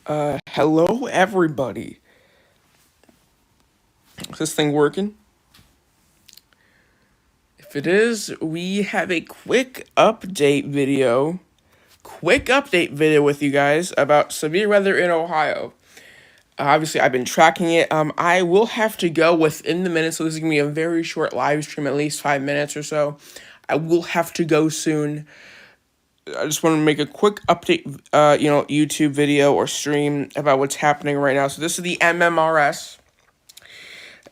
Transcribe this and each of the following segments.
Hello everybody. Is this thing working? If it is, we have a quick update video. With you guys about severe weather in Ohio. Obviously, I've been tracking it. I will have to go within the minutes, so this is going to be a very short live stream, at least 5 minutes or so. I will have to go soon. I just want to make a quick update, YouTube video or stream about what's happening right now. So this is the MMRS.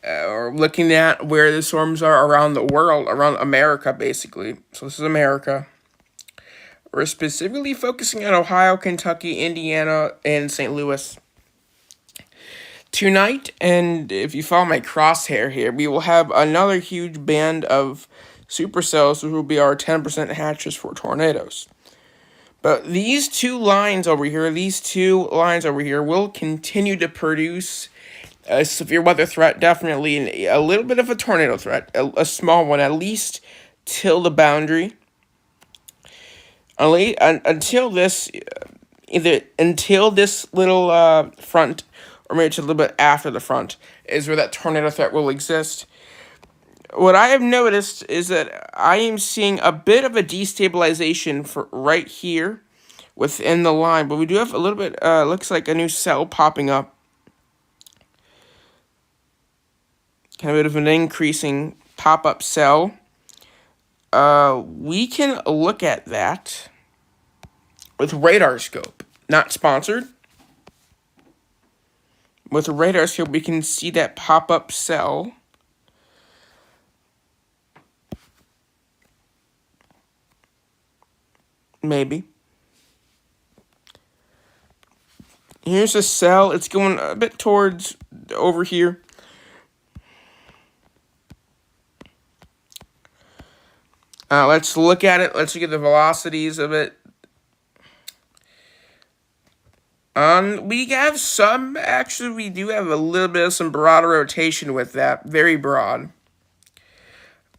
Or looking at where the storms are around the world, around America, basically. So this is America. We're specifically focusing on Ohio, Kentucky, Indiana, and St. Louis. Tonight, and if you follow my crosshair here, we will have another huge band of supercells, which will be our 10% hatches for tornadoes. But these two lines over here will continue to produce a severe weather threat, definitely, and a little bit of a tornado threat, a small one, at least till the boundary. Until this little front, or maybe it's a little bit after the front, is where that tornado threat will exist. What I have noticed is that I am seeing a bit of a destabilization for right here within the line, but we do have a little bit, looks like a new cell popping up. Kind of a bit of an increasing pop-up cell. We can look at that with RadarScope. Not sponsored. With RadarScope, we can see that pop-up cell. Maybe. Here's a cell. It's going a bit towards over here. Let's look at it. Let's look at the velocities of it. We have some, actually, we do have a little bit of some broader rotation with that. Very broad.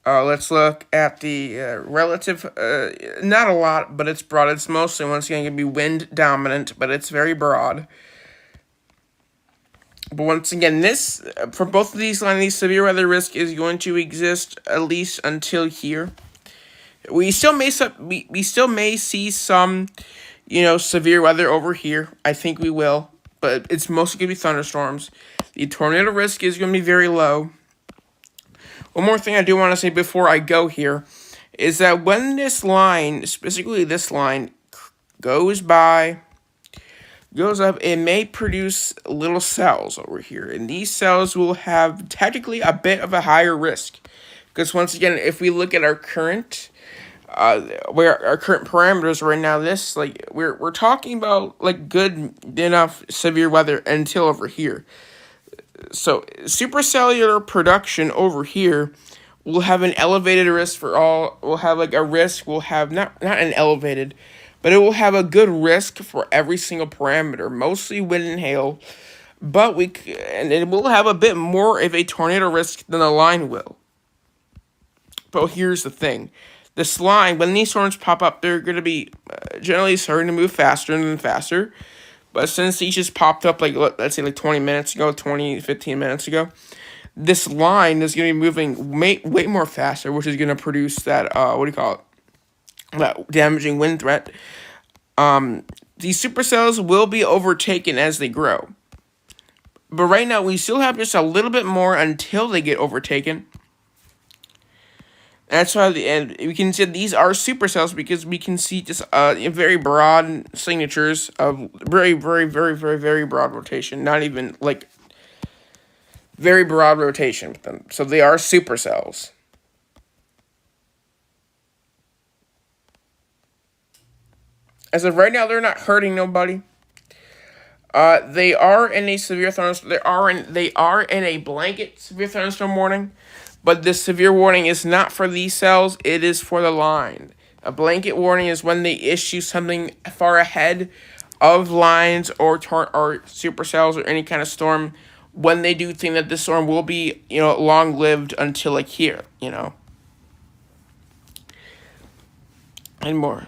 Let's look at the relative, not a lot, but it's broad. It's mostly, once again, going to be wind dominant, but it's very broad. But once again, this, for both of these lines, severe weather risk is going to exist at least until here. We still may see some, severe weather over here. I think we will, but it's mostly going to be thunderstorms. The tornado risk is going to be very low. One more thing I do want to say before I go here is that when this line, specifically this line, goes up, it may produce little cells over here. And these cells will have technically a bit of a higher risk. Because once again, if we look at our current parameters right now, we're talking about good enough severe weather until over here. So supercellular production over here will have an elevated risk for all. We'll have a risk. We'll have not an elevated, but it will have a good risk for every single parameter, mostly wind and hail. But it will have a bit more of a tornado risk than the line will. But here's the thing. This line, when these storms pop up, they're going to be generally starting to move faster and faster. But since these just popped up, let's say 20 minutes ago, 15 minutes ago, this line is going to be moving way more faster, which is going to produce that, that damaging wind threat. These supercells will be overtaken as they grow. But right now, we still have just a little bit more until they get overtaken. That's why we can see these are supercells because we can see just very broad signatures of very, very, very, very, very broad rotation. Not even very broad rotation with them. So they are supercells. As of right now, they're not hurting nobody. They are in a severe thunderstorm. They are in a blanket severe thunderstorm warning. But this severe warning is not for these cells, it is for the line. A blanket warning is when they issue something far ahead of lines or supercells or any kind of storm, when they do think that this storm will be, long-lived until here, and more.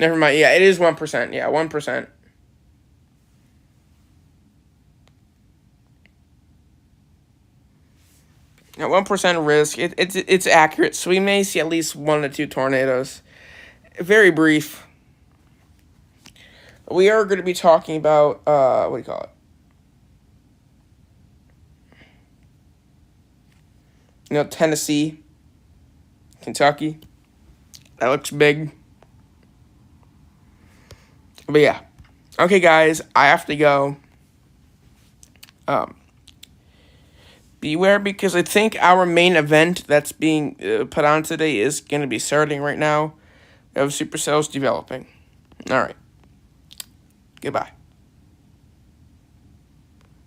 Never mind. Yeah, it is 1%. Yeah, 1%. At 1% risk, it's accurate. So we may see at least 1 to 2 tornadoes. Very brief. We are going to be talking about what do you call it? Tennessee, Kentucky. That looks big. But yeah. Okay, guys, I have to go. Beware, because I think our main event that's being put on today is going to be starting right now. We have supercells developing. All right. Goodbye.